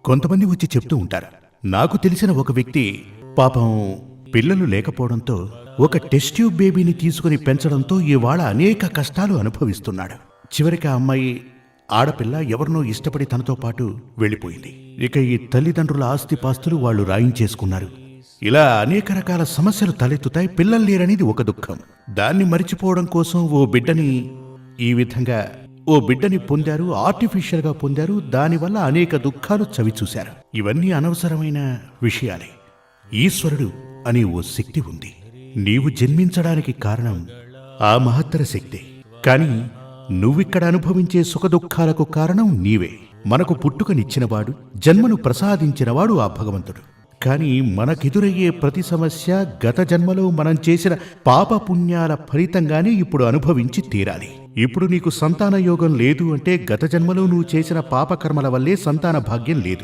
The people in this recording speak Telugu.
కొంతమంది వచ్చి చెప్తూ ఉంటారు. నాకు తెలిసిన ఒక వ్యక్తి పాపం పిల్లలు లేకపోవడంతో ఒక టెస్ట్ ట్యూబ్ బేబీని తీసుకుని పెంచడంతో ఇవాళ అనేక కష్టాలు అనుభవిస్తున్నాడు. చివరికి ఆ అమ్మాయి ఆడపిల్ల ఎవరినో ఇష్టపడి తనతో పాటు వెళ్ళిపోయింది. ఇక ఈ తల్లిదండ్రుల ఆస్తిపాస్తులు వాళ్ళు రాయించేసుకున్నారు. ఇలా అనేక రకాల సమస్యలు తలెత్తుతాయి. పిల్లలు లేరనేది ఒక దుఃఖం. దాన్ని మరిచిపోవడం కోసం ఓ బిడ్డని పొందారు, ఆర్టిఫిషియల్గా పొందారు. దానివల్ల అనేక దుఃఖాలు చవిచూశారు. ఇవన్నీ అనవసరమైన విషయాలే. ఈశ్వరుడు అనే ఓ శక్తి ఉంది. నీవు జన్మించడానికి కారణం ఆ మహత్తర శక్తే. కాని నువ్విక్కడ అనుభవించే సుఖదుఖాలకు కారణం నీవే. మనకు పుట్టుకనిచ్చినవాడు, జన్మను ప్రసాదించినవాడు ఆ భగవంతుడు. కాని మనకెదురయ్యే ప్రతి సమస్య గత జన్మలో మనం చేసిన పాపపుణ్యాల ఫలితంగానే ఇప్పుడు అనుభవించి తీరాలి. ఇప్పుడు నీకు సంతాన యోగం లేదు అంటే గత జన్మలో నువ్వు చేసిన పాపకర్మల వల్లే సంతాన భాగ్యం లేదు.